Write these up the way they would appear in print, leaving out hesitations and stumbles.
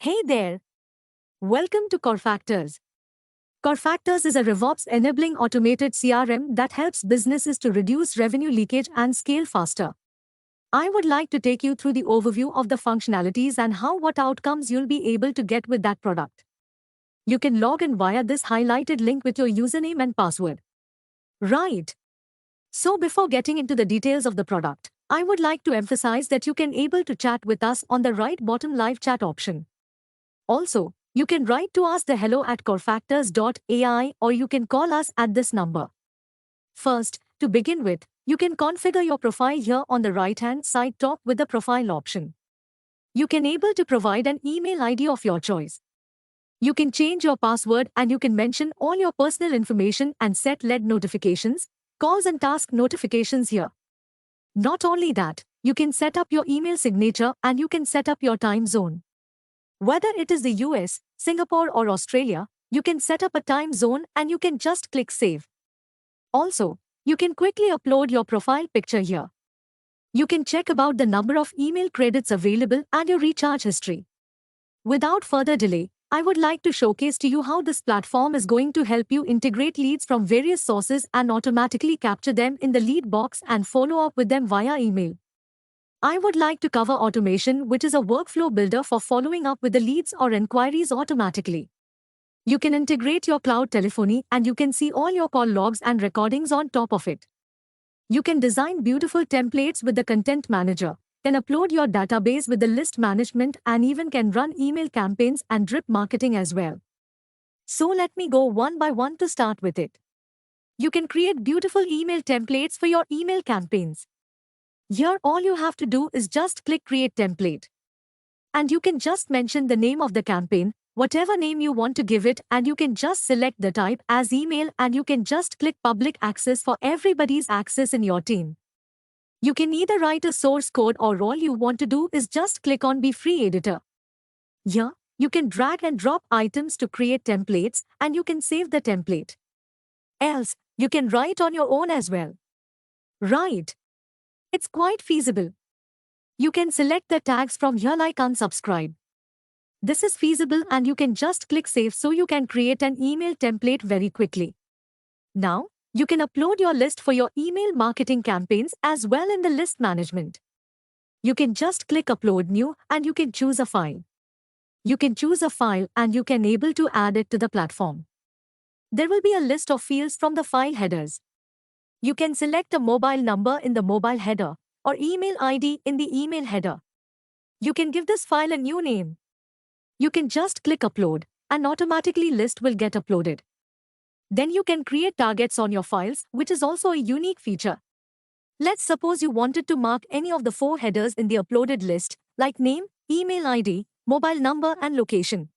Hey there! Welcome to Corfactors. Corfactors is a RevOps enabling automated CRM that helps businesses to reduce revenue leakage and scale faster. I would like to take you through the overview of the functionalities and what outcomes you'll be able to get with that product. You can log in via this highlighted link with your username and password. Right. So before getting into the details of the product, I would like to emphasize that you can able to chat with us on the right bottom live chat option. Also, you can write to us the hello@corfactors.ai or you can call us at this number. First, to begin with, you can configure your profile here on the right-hand side top with the profile option. You can able to provide an email ID of your choice. You can change your password and you can mention all your personal information and set LED notifications, calls and task notifications here. Not only that, you can set up your email signature and you can set up your time zone. Whether it is the US, Singapore or Australia, you can set up a time zone and you can just click Save. Also, you can quickly upload your profile picture here. You can check about the number of email credits available and your recharge history. Without further delay, I would like to showcase to you how this platform is going to help you integrate leads from various sources and automatically capture them in the lead box and follow up with them via email. I would like to cover automation, which is a workflow builder for following up with the leads or inquiries automatically. You can integrate your cloud telephony and you can see all your call logs and recordings on top of it. You can design beautiful templates with the content manager, can upload your database with the list management and even can run email campaigns and drip marketing as well. So let me go one by one to start with it. You can create beautiful email templates for your email campaigns. Here all you have to do is just click Create Template. And you can just mention the name of the campaign, whatever name you want to give it, and you can just select the type as email and you can just click Public Access for everybody's access in your team. You can either write a source code or all you want to do is just click on Be Free Editor. Here, you can drag and drop items to create templates and you can save the template. Else, you can write on your own as well. Right. It's quite feasible. You can select the tags from here like unsubscribe. This is feasible and you can just click Save so you can create an email template very quickly. Now, you can upload your list for your email marketing campaigns as well in the list management. You can just click Upload New and you can choose a file. You can choose a file and you can able to add it to the platform. There will be a list of fields from the file headers. You can select a mobile number in the mobile header or email ID in the email header. You can give this file a new name. You can just click Upload and automatically list will get uploaded. Then you can create targets on your files, which is also a unique feature. Let's suppose you wanted to mark any of the 4 headers in the uploaded list, like name, email ID, mobile number and location.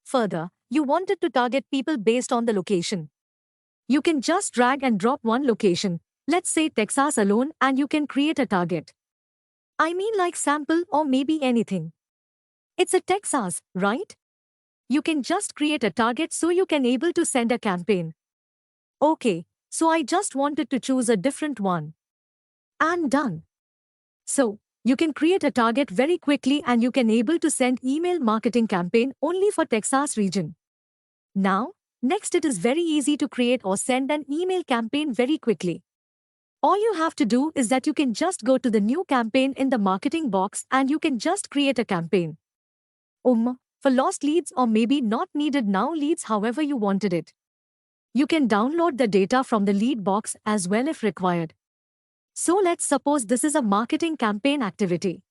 Further, you wanted to target people based on the location. You can just drag and drop one location, let's say Texas alone, and you can create a target. I mean like sample or maybe anything. It's a Texas, right? You can just create a target so you can able to send a campaign. Okay, so I just wanted to choose a different one. And done. So, you can create a target very quickly and you can able to send email marketing campaign only for Texas region. Now, next it is very easy to create or send an email campaign very quickly. All you have to do is that you can just go to the new campaign in the marketing box and you can just create a campaign. For lost leads or maybe not needed now leads however you wanted it. You can download the data from the lead box as well if required. So let's suppose this is a marketing campaign activity.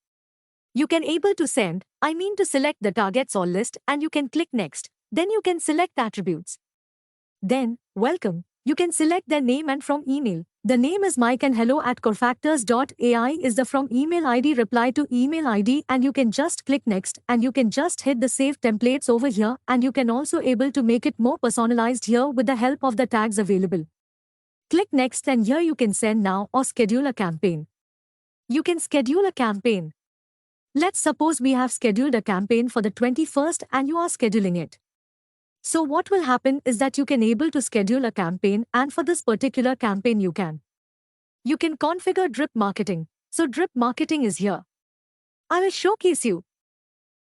You can able to to select the targets or list and you can click Next. Then you can select attributes. Then, welcome, you can select their name and from email. The name is Mike and hello@corfactors.ai is the from email ID reply to email ID and you can just click Next and you can just hit the save templates over here and you can also able to make it more personalized here with the help of the tags available. Click Next and here you can send now or schedule a campaign. You can schedule a campaign. Let's suppose we have scheduled a campaign for the 21st and you are scheduling it. So what will happen is that you can able to schedule a campaign and for this particular campaign you can configure drip marketing. So drip marketing is here. I will showcase you.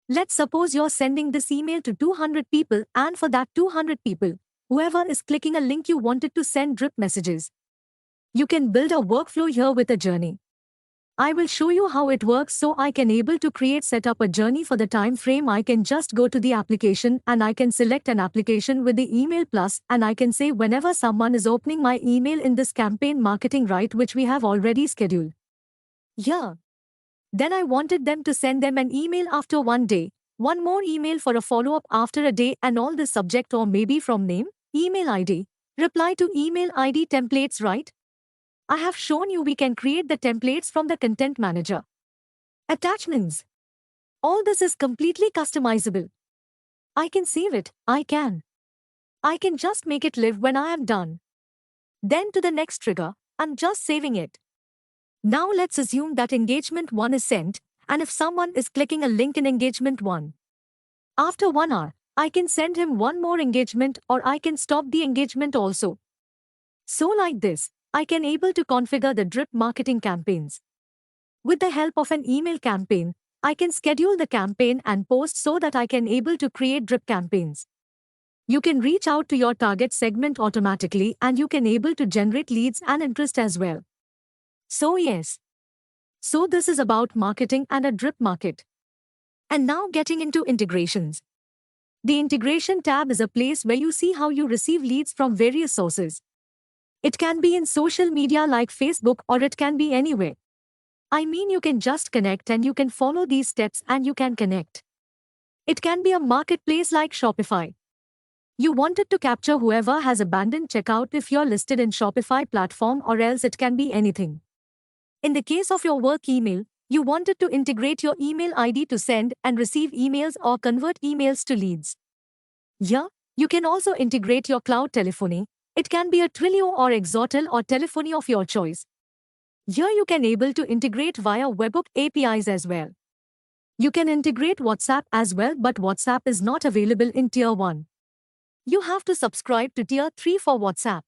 Let's suppose you're sending this email to 200 people, and for that 200 people, whoever is clicking a link you wanted to send drip messages. You can build a workflow here with a journey. I will show you how it works so I can able to set up a journey for the time frame. I can just go to the application and I can select an application with the email plus, and I can say whenever someone is opening my email in this campaign marketing, right, which we have already scheduled. Yeah. Then I wanted them to send them an email after 1 day, one more email for a follow-up after a day, and all the subject or maybe from name, email ID, reply to email ID templates, right? I have shown you we can create the templates from the content manager. Attachments. All this is completely customizable. I can save it. I can just make it live when I am done. Then to the next trigger, I'm just saving it. Now let's assume that engagement 1 is sent, and if someone is clicking a link in engagement 1, after 1 hour, I can send him one more engagement, or I can stop the engagement also. So like this, I can able to configure the drip marketing campaigns. With the help of an email campaign, I can schedule the campaign and post so that I can able to create drip campaigns. You can reach out to your target segment automatically, and you can able to generate leads and interest as well. So yes. So this is about marketing and a drip market. And now getting into integrations. The integration tab is a place where you see how you receive leads from various sources. It can be in social media like Facebook, or it can be anywhere. I mean, you can just connect and you can follow these steps and you can connect. It can be a marketplace like Shopify. You wanted to capture whoever has abandoned checkout if you're listed in Shopify platform, or else it can be anything. In the case of your work email, you wanted to integrate your email ID to send and receive emails or convert emails to leads. Yeah, you can also integrate your cloud telephony. It can be a Twilio or Exotel or telephony of your choice. Here you can able to integrate via webhook APIs as well. You can integrate WhatsApp as well, but WhatsApp is not available in Tier 1. You have to subscribe to Tier 3 for WhatsApp.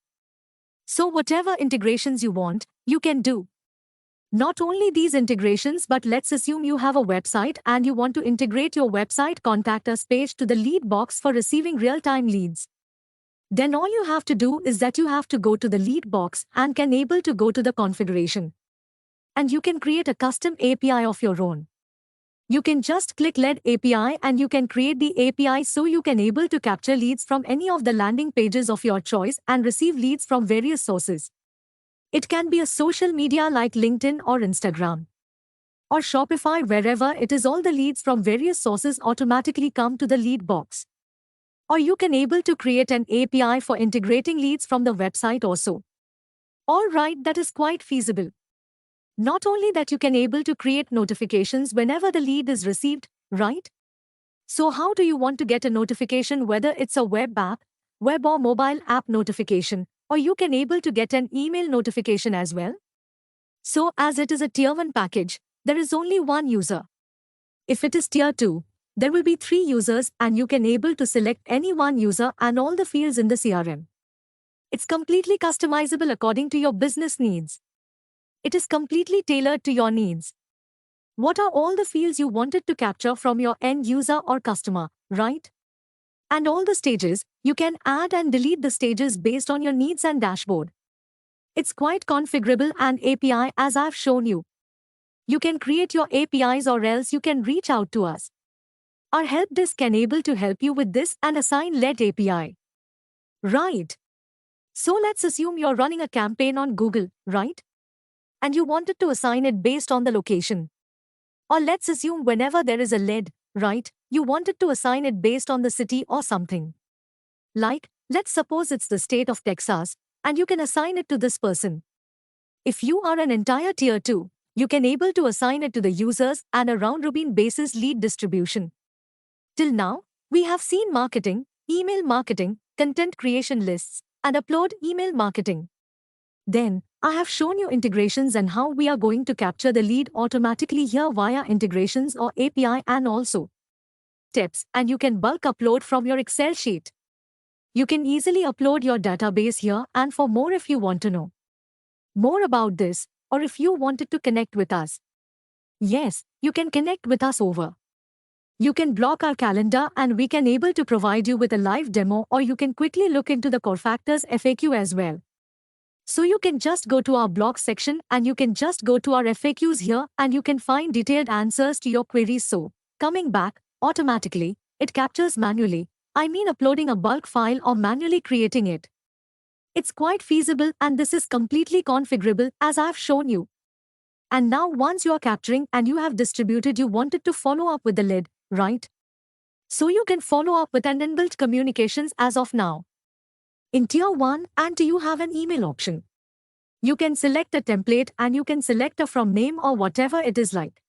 So whatever integrations you want, you can do. Not only these integrations, but let's assume you have a website and you want to integrate your website contact us page to the lead box for receiving real-time leads. Then all you have to do is that you have to go to the lead box and can able to go to the configuration. And you can create a custom API of your own. You can just click lead API and you can create the API so you can able to capture leads from any of the landing pages of your choice and receive leads from various sources. It can be a social media like LinkedIn or Instagram or Shopify, wherever it is, all the leads from various sources automatically come to the lead box. Or you can able to create an API for integrating leads from the website also. Alright, that is quite feasible. Not only that, you can able to create notifications whenever the lead is received, right? So how do you want to get a notification, whether it's a web app, web or mobile app notification, or you can able to get an email notification as well? So as it is a Tier 1 package, there is only one user. If it is Tier 2, there will be 3 users and you can able to select any one user and all the fields in the CRM. It's completely customizable according to your business needs. It is completely tailored to your needs. What are all the fields you wanted to capture from your end user or customer, right? And all the stages, you can add and delete the stages based on your needs and dashboard. It's quite configurable and API as I've shown you. You can create your APIs or else you can reach out to us. Our help desk can able to help you with this and assign lead API. Right. So let's assume you're running a campaign on Google, right? And you wanted to assign it based on the location. Or let's assume whenever there is a lead, right, you wanted to assign it based on the city or something. Like, let's suppose it's the state of Texas, and you can assign it to this person. If you are an entire Tier 2, you can able to assign it to the users and a round-robin basis lead distribution. Till now, we have seen marketing, email marketing, content creation lists, and upload email marketing. Then, I have shown you integrations and how we are going to capture the lead automatically here via integrations or API, and also steps, and you can bulk upload from your Excel sheet. You can easily upload your database here, and for more, if you want to know more about this, or if you wanted to connect with us, yes, you can connect with us over You can block our calendar and we can able to provide you with a live demo, or you can quickly look into the Core Factors FAQ as well. So you can just go to our blog section and you can just go to our FAQs here and you can find detailed answers to your queries. So, coming back, automatically, it captures manually. I mean uploading a bulk file or manually creating it. It's quite feasible and this is completely configurable as I've shown you. And now once you are capturing and you have distributed, you wanted to follow up with the lead, right? So you can follow up with an inbuilt communications as of now. In tier 1, and do you have an email option? You can select a template and you can select a from name or whatever it is like.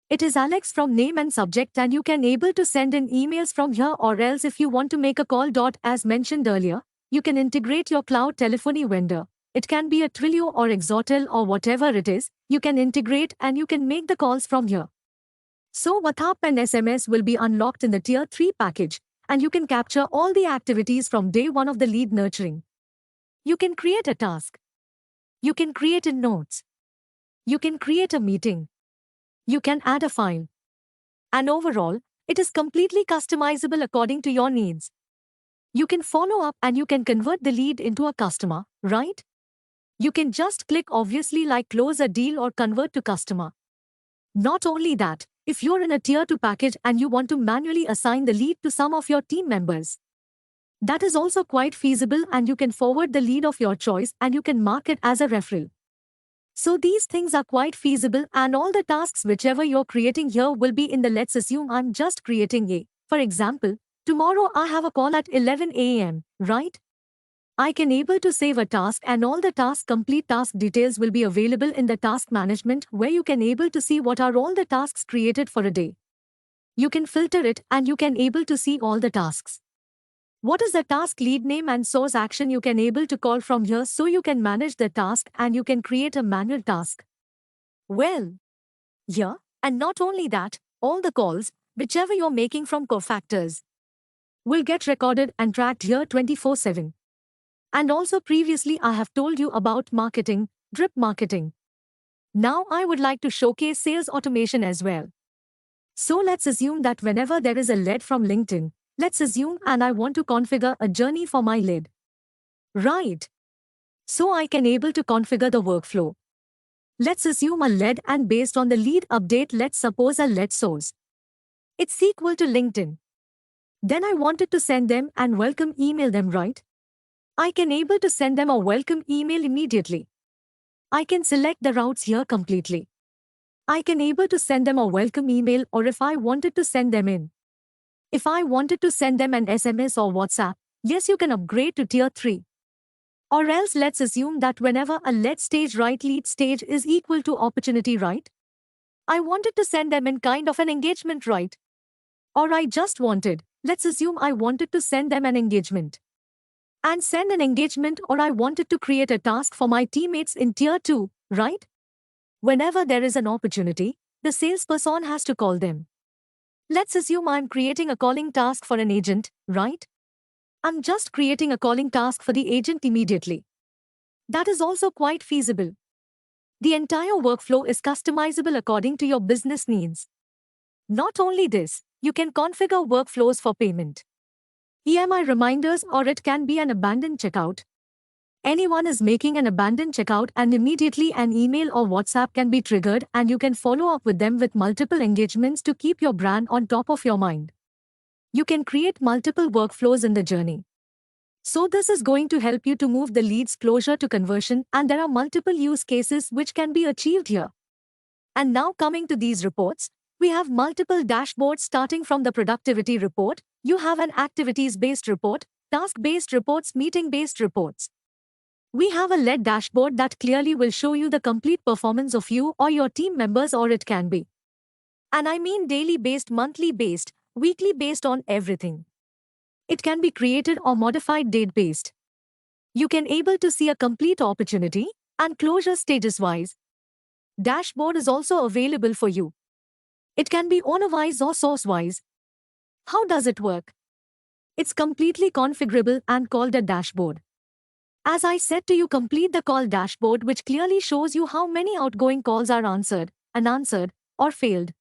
It is Alex from name and subject and you can able to send in emails from here, or else if you want to make a call. As mentioned earlier, you can integrate your cloud telephony vendor. It can be a Twilio or Exotel or whatever it is, you can integrate and you can make the calls from here. So WhatsApp and SMS will be unlocked in the tier 3 package and you can capture all the activities from day 1 of the lead nurturing. You can create a task. You can create in notes. You can create a meeting. You can add a file. And overall, it is completely customizable according to your needs. You can follow up and you can convert the lead into a customer, right? You can just click obviously like close a deal or convert to customer. Not only that, if you're in a tier 2 package and you want to manually assign the lead to some of your team members, that is also quite feasible and you can forward the lead of your choice and you can mark it as a referral. So these things are quite feasible and all the tasks whichever you're creating here will be in the, let's assume I'm just creating a, for example, tomorrow I have a call at 11 a.m., right? I can able to save a task and all the task complete task details will be available in the task management, where you can able to see what are all the tasks created for a day. You can filter it and you can able to see all the tasks. What is the task lead name and source action you can able to call from here, so you can manage the task and you can create a manual task. Well, yeah, and not only that, all the calls, whichever you're making from Core Factors, will get recorded and tracked here 24/7. And also previously I have told you about marketing, drip marketing. Now I would like to showcase sales automation as well. So let's assume that whenever there is a lead from LinkedIn, let's assume and I want to configure a journey for my lead. Right. So I can able to configure the workflow. Let's assume a lead and based on the lead update, let's suppose a lead source. It's equal to LinkedIn. Then I wanted to send them and welcome email them, right? I can able to send them a welcome email immediately. I can select the routes here completely. I can able to send them a welcome email, or if I wanted to send them in. If I wanted to send them an SMS or WhatsApp, yes, you can upgrade to tier 3. Or else let's assume that whenever a lead stage, right, lead stage is equal to opportunity, right? I wanted to send them in kind of an engagement, right? Or I just wanted, let's assume I wanted to send them an engagement. And send an engagement, or I wanted to create a task for my teammates in tier 2, right? Whenever there is an opportunity, the salesperson has to call them. Let's assume I'm creating a calling task for an agent, right? I'm just creating a calling task for the agent immediately. That is also quite feasible. The entire workflow is customizable according to your business needs. Not only this, you can configure workflows for payment, EMI reminders, or it can be an abandoned checkout. Anyone is making an abandoned checkout and immediately an email or WhatsApp can be triggered and you can follow up with them with multiple engagements to keep your brand on top of your mind. You can create multiple workflows in the journey. So this is going to help you to move the leads closer to conversion, and there are multiple use cases which can be achieved here. And now coming to these reports, we have multiple dashboards starting from the productivity report. You have an activities-based report, task-based reports, meeting-based reports. We have a LED dashboard that clearly will show you the complete performance of you or your team members, or it can be. And I mean daily-based, monthly-based, weekly-based, on everything. It can be created or modified date-based. You can able to see a complete opportunity and closure status-wise. Dashboard is also available for you. It can be owner-wise or source-wise. How does it work? It's completely configurable and called a dashboard. As I said to you, complete the call dashboard, which clearly shows you how many outgoing calls are answered, unanswered, or failed.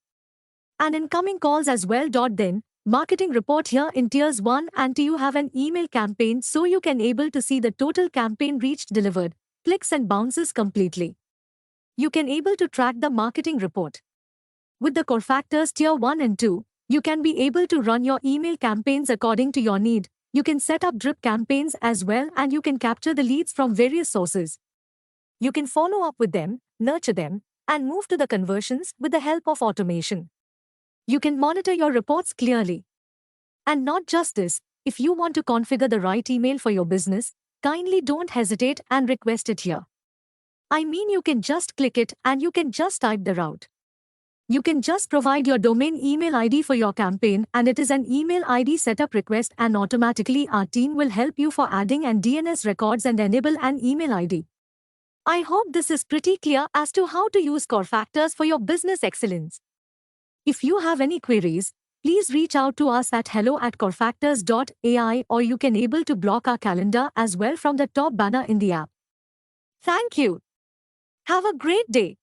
and incoming calls as well. Then, marketing report here in tiers 1 and 2 you have an email campaign so you can able to see the total campaign reached delivered, clicks and bounces completely. You can able to track the marketing report. With the core factors tier 1 and 2, you can be able to run your email campaigns according to your need. You can set up drip campaigns as well and you can capture the leads from various sources. You can follow up with them, nurture them, and move to the conversions with the help of automation. You can monitor your reports clearly. And not just this, if you want to configure the right email for your business, kindly don't hesitate and request it here. I mean, you can just click it and you can just type the route. You can just provide your domain email ID for your campaign and it is an email ID setup request and automatically our team will help you for adding and DNS records and enable an email ID. I hope this is pretty clear as to how to use core factors for your business excellence. If you have any queries, please reach out to us at hello@corefactors.ai or you can able to block our calendar as well from the top banner in the app. Thank you. Have a great day.